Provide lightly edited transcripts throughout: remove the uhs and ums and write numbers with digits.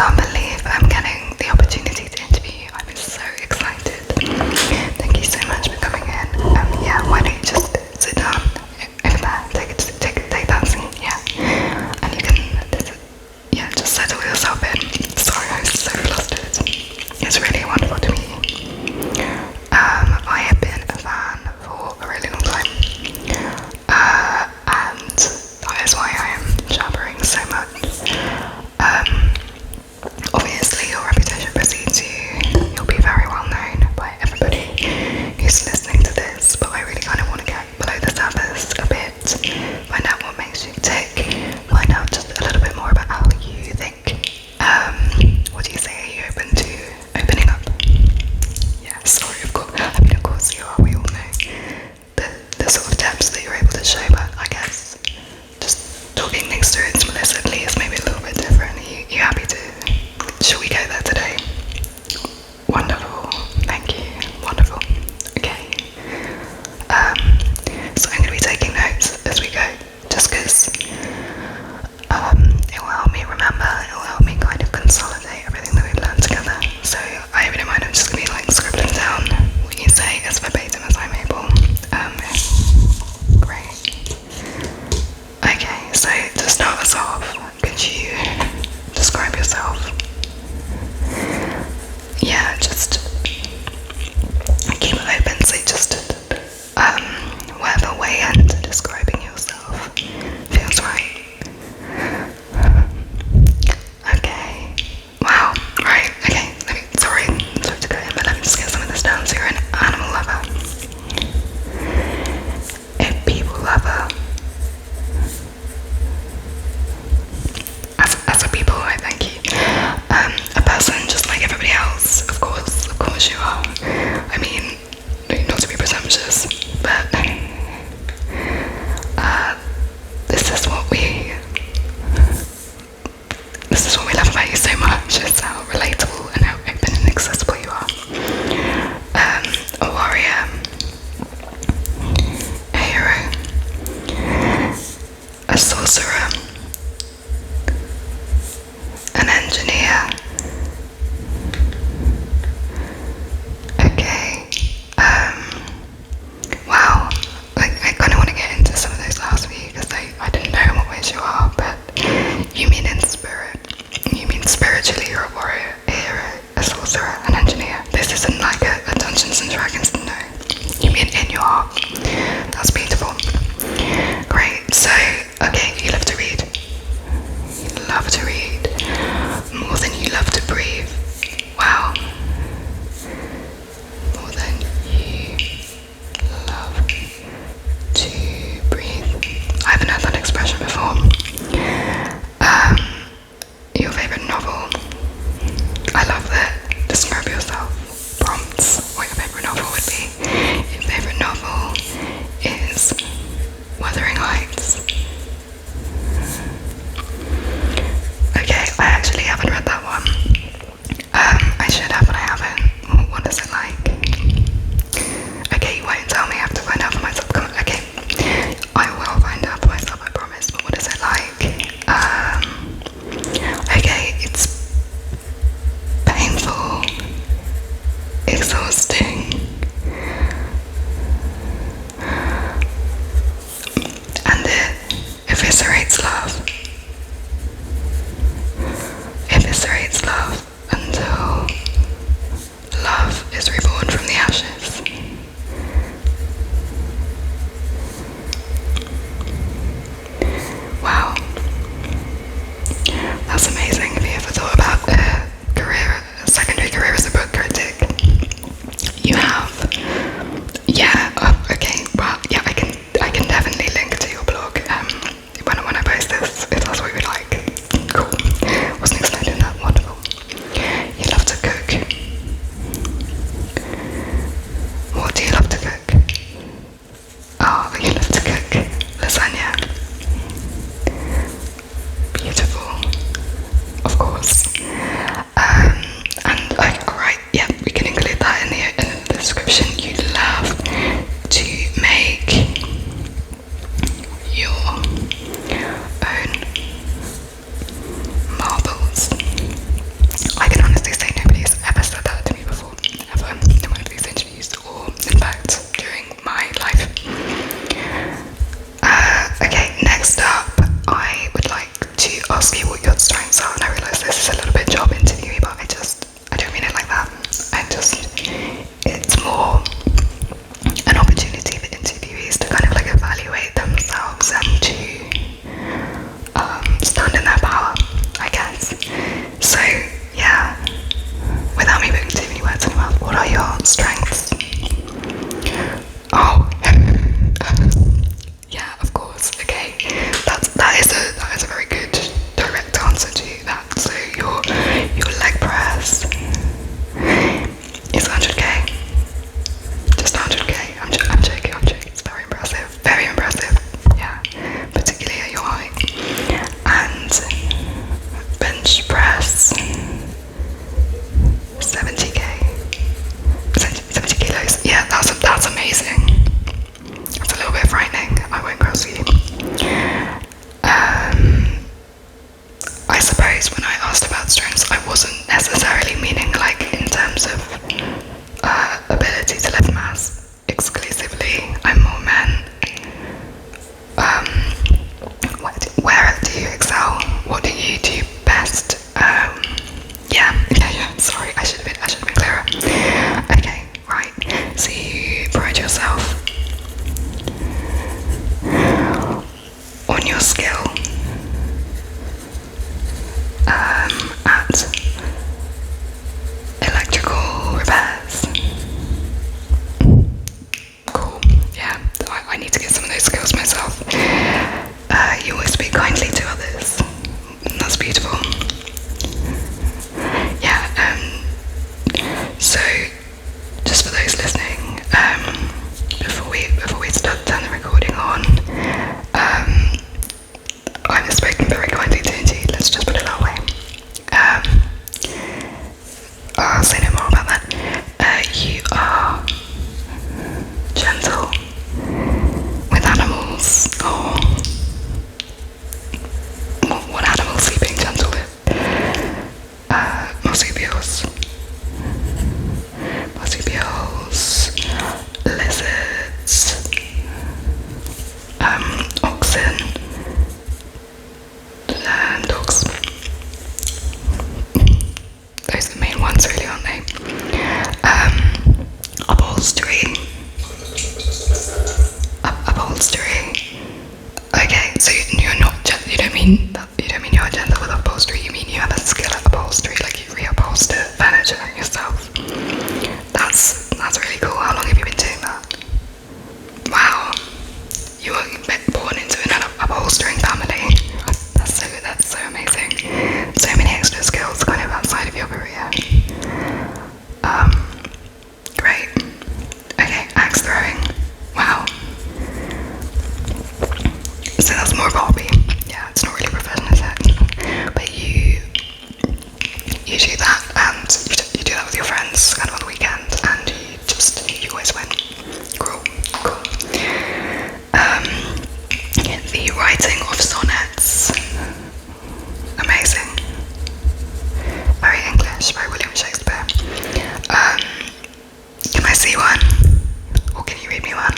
can't believe I'm getting the opportunity to interview you. I'm so excited. Thank you so much for coming in. Yeah, why don't you just sit down over there, take that seat, yeah. And you can, yeah, just settle yourself in. Sorry, I was so flustered. It's really wonderful to meet you. I have been a fan for a really long time. And that is why I am jabbering so much. Obviously your reputation precedes you. You'll be very well known by everybody who's listening to this, but I really kind of want to get below the surface a bit, find out what makes you tick, find out just a little bit more about how you think. What do you say? Are you open to opening up? Yeah, sorry, of course. I mean, of course you are. We all know the sort of depths that you're able to show, but I guess just talking things through explicitly is maybe a little bit different. Are you happy to? Shall we go there today? Wonderful. Thank you. Wonderful. Okay. So I'm going to be taking notes as we go, just because it will help me remember, it will help me kind of consolidate everything that we've learned together. So I hope you don't mind, I'm just going to be like scribbling down what you say as verbatim as I'm able. Great. Okay, so to start us off, could you describe yourself? Yeah, just keep it open, so just whatever way into describing yourself feels right. Okay. Wow. Right. Okay. Sorry to go in, but let me just get some of this down. So you're an animal lover, a people lover. As a people, I thank you. A person just like everybody else. Of course you are. I mean, not to be presumptuous, but this is what we love about you so much. It's how relatable and how open and accessible you are. A warrior, a hero, a sorcerer, an engineer. Okay. Wow. I kind of want to get into some of those last few because I didn't know in what ways you are, but you mean in spirit. You mean spiritually you're a warrior, a hero, a sorcerer, an engineer. This isn't like a Dungeons and Dragons, no. You mean in your heart. That's beautiful. Great. So, okay, you love to read. You love to read more than you love to breathe. Wow. More than you love to breathe. I haven't heard that expression before. Your favourite novel? I love that. Describe yourself. Prompts what your favourite novel would be. Your favourite novel is Wuthering Heights. Okay, I actually haven't read that one. I should have, but I haven't. What is it like? Okay, you won't tell me. I have to find out for myself. Come on, okay. I will find out for myself, I promise. But what is it like? Okay, it's painful, exhausting, and it eviscerates love. Eviscerates love until love is reborn from the ashes. Wow. That's amazing. Have you ever thought about a secondary career as a book critic? You have? Yeah, okay, well, yeah, I can definitely link to your blog when I post this, if that's what you would like. Cool. Wasn't expecting that. Wonderful. You love to cook. What do you love to cook? Oh, you love to cook lasagna. Beautiful. Of course. And alright, yeah, we can include that in the description. You love to make your own marbles. you do that, and you do that with your friends kind of on the weekend, and you always win. Cool. The writing of sonnets, amazing. Very English, very William Shakespeare. Can I see one? Or can you read me one?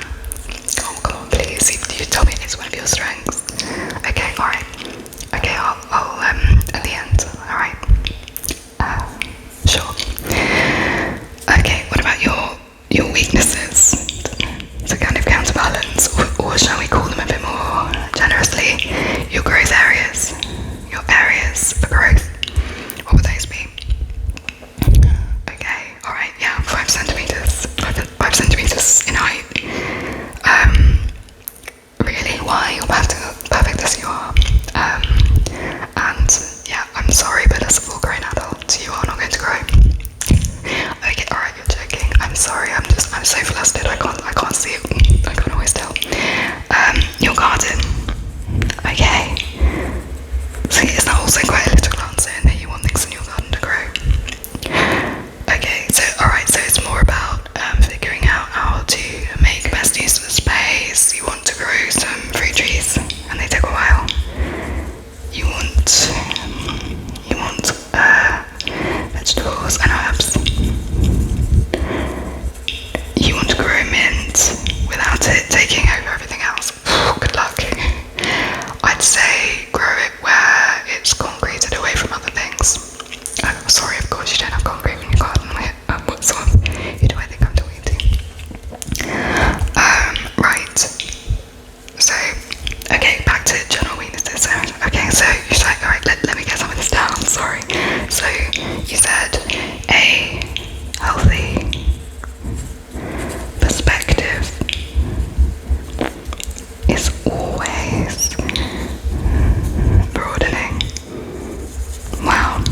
Oh, come on, please. You tell me it's one of your strengths. Okay, alright. Okay, I'll at the end, alright. Sure. Okay, what about your weaknesses? To kind of counterbalance, or shall we call them a bit more generously, your growth areas. Your areas for growth. What would those be? Okay, alright, yeah, 5 centimeters. 5 centimeters in height. Really, why? You're perfect as you are. And yeah, I'm sorry, but as a full grown adult, you are not going to grow. Okay, alright, you're joking. I'm sorry, I'm so flustered, I can't see it. I can't always tell. Your garden. Okay. So is that also quite a little answer in that you want things in your garden to grow? Okay, so alright, so it's more about figuring out how to make best use of the space. You want to grow some fruit trees, and they take a while. You want vegetables and herbs. You want to grow mint without it taking over everything else. Good luck. I'd say grow it where it's concreted away from other things. Sorry, of course you don't have concrete in your garden. What sort of who do I think I'm talking to? Right. So, okay, back to general weaknesses. Okay, so you said, alright, let me get some of this down, sorry. So, you said a healthy perspective is always broadening. Wow.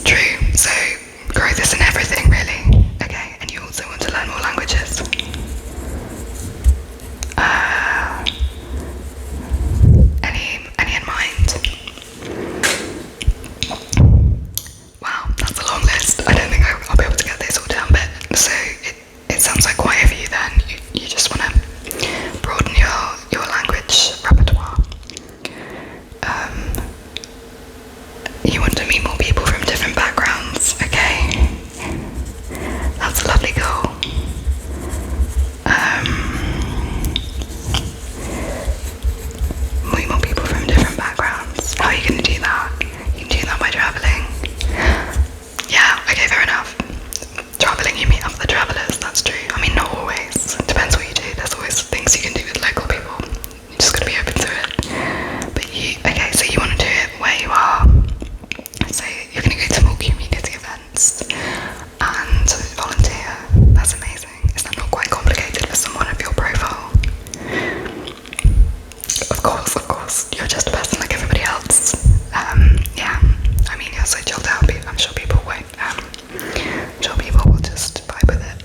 True. So growth is in everything, really. Okay, and you also want to learn more languages. Any in mind? Wow, that's a long list. I don't think I'll be able to get this all down, but so it sounds like quite a few then. You just want to broaden your language repertoire. You want to meet more people from different backgrounds, okay? That's a lovely goal. Meet more people from different backgrounds. How are you going to do that? You can do that by travelling. Yeah, okay, fair enough. Travelling, you meet other travellers, that's true. I mean, not always. It depends what you do. There's always things you can do with local people. You just got to be open to it. But okay, so you want to do it where you are. So you're going to go to more community events and volunteer. That's amazing. Is that not quite complicated for someone of your profile? Of course. You're just a person like everybody else. Yeah. I mean, you're so chilled out. I'm sure people won't. I'm sure people will just vibe with it.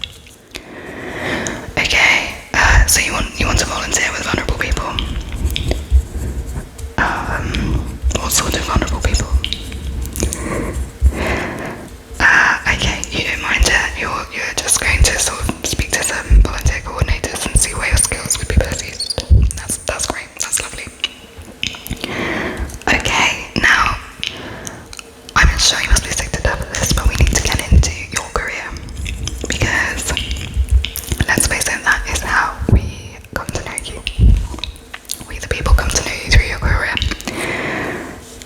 Okay. So you want to volunteer with vulnerable people. What sort of vulnerable people? Okay, you don't mind it. You're just going to sort of speak to some volunteer coordinators and see where your skills would be best used. That's great. That's lovely. Okay, now I'm sure you must be sick to death of this, but we need to get into your career because let's face it, that is how we come to know you. We the people come to know you through your career,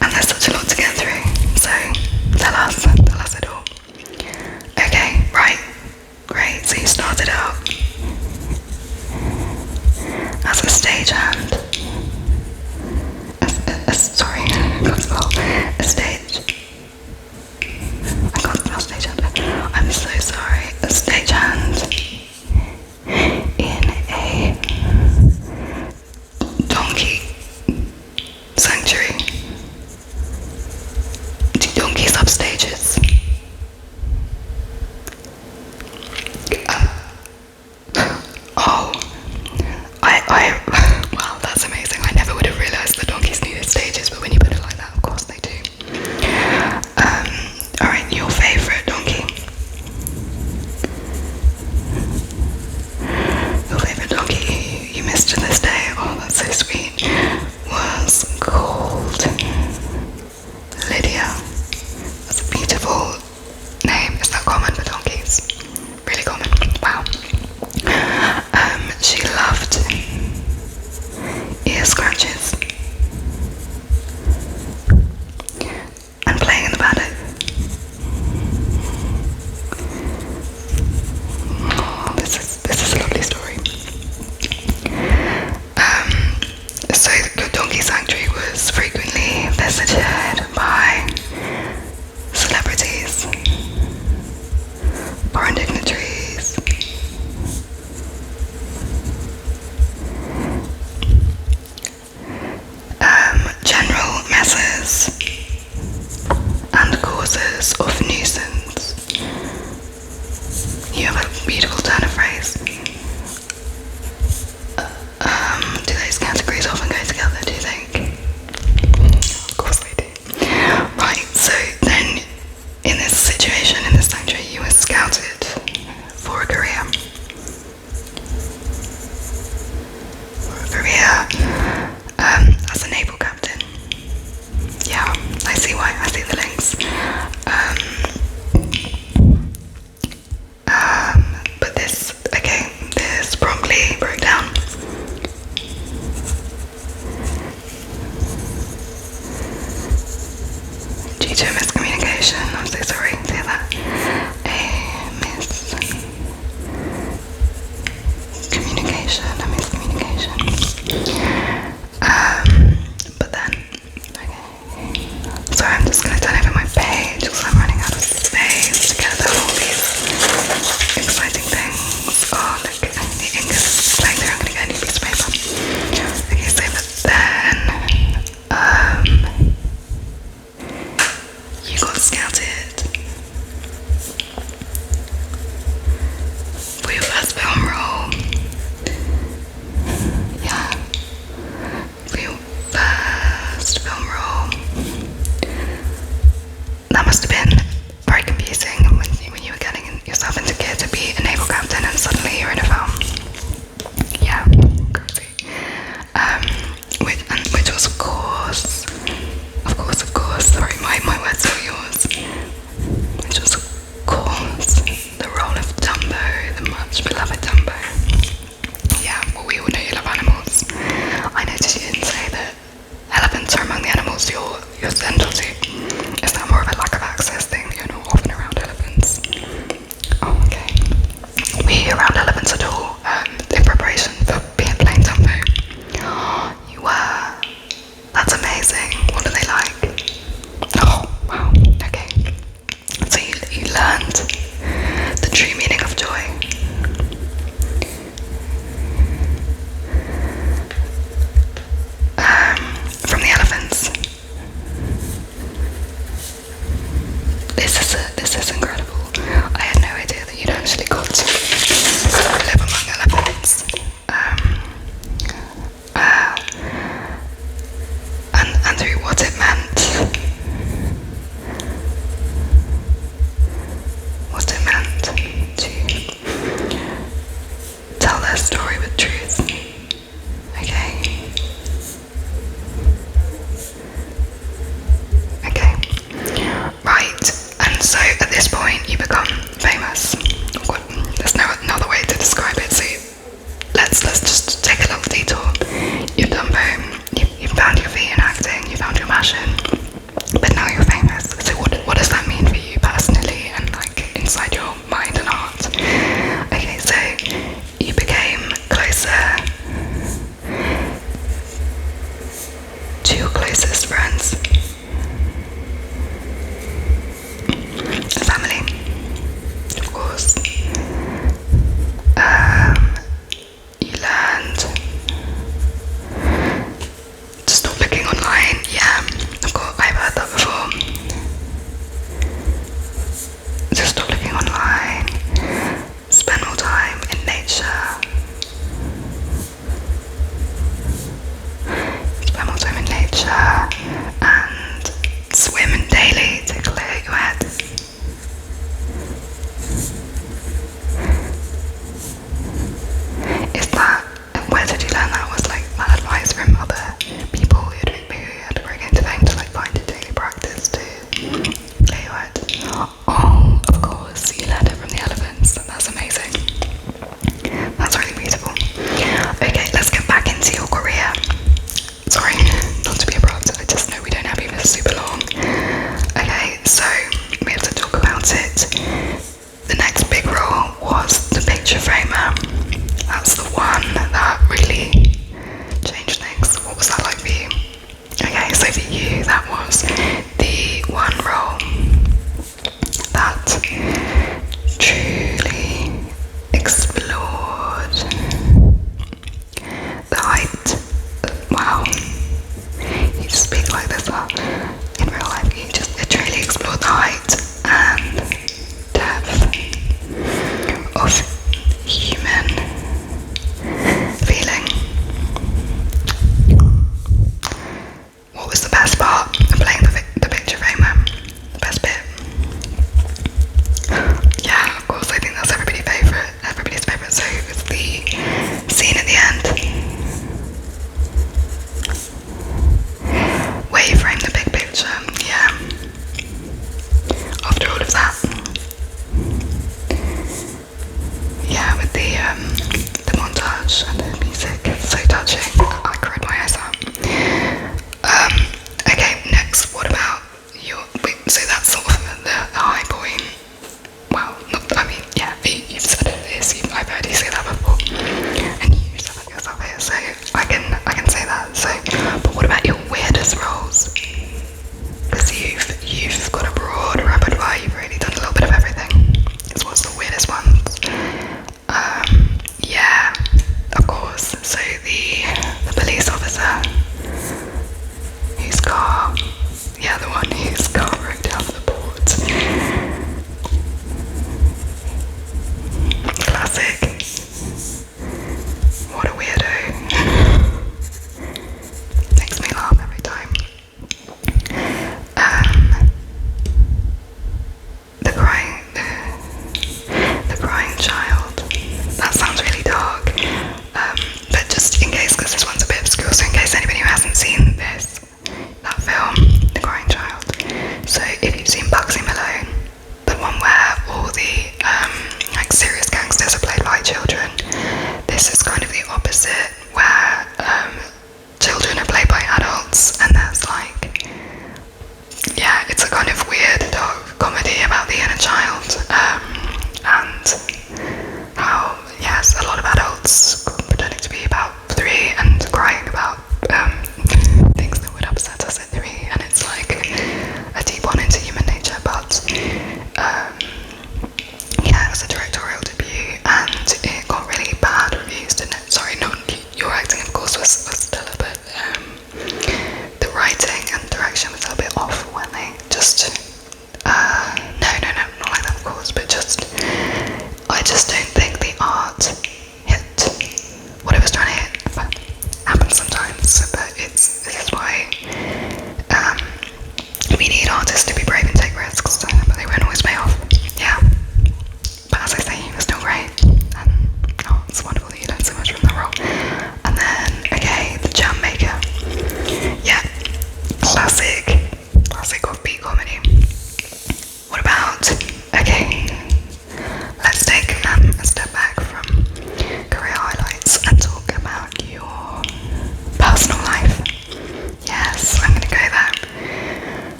and there's such a lot to get through. So tell us it all. Okay, right, great. So you started out as a stagehand. Sorry, I can't spell. A stage. I can't spell stagehand. I'm so sorry. A stagehand in a donkey sanctuary. Do donkeys have stages? Wow, that's amazing. I never would have realised that donkeys needed stages, but when you put it like that, of course they do. Clicky sanctuary was frequently visited by celebrities, foreign dignitaries, general messes, and causes of nuisance. You have a beautiful turn of phrase. Do those categories often go together, do you think? Of course they do. Right, so then in this situation, in this sanctuary, you were scouted for a career. As a naval captain. Yeah, I see why, I see the links. But this promptly broke down. Due to a miscommunication, I'm so sorry to hear that. A miscommunication. But then, okay. Sorry, I'm just gonna turn over my page because I'm running out of space to gather all these exciting things. Oh, look, the ink is flying through. I'm gonna get a new piece of paper. Okay, so but then, you got scouted for your first film role. Yeah, for your first film role. That must have been very confusing when you were getting yourself into gear to be a naval captain and suddenly you're in a film. Yeah, crazy. Which was of course, sorry, my words are yours. Which was of course the role of Dumbo, the much beloved Dumbo. Yeah, well we all know you love animals. I noticed you didn't say that elephants are among the animals you're central to. Is that more of a lack of access thing that you're not often around elephants? Oh, okay. Were you around elephants at all in preparation for being playing Dumbo? You were. That's amazing. What are they like? Oh, wow. Okay. So you learned the true meaning of joy. From the elephants. This is incredible. I had no idea that you'd actually got to live among elephants. And through what it meant. What it meant to tell their story with truth. Okay. Right, and so at this point you become famous. There's no another way to describe it, so let's just take a little detour. You're Dumbo, you found your feet in acting, you found your passion, but now you're famous. So what does that mean for you personally and like inside your mind and heart? Okay, so you became closer to your closest friends. Family, of course. You learned to stop looking online. Yeah, of course, I've heard that before. To stop looking online, spend more time in nature. Spend more time in nature and writing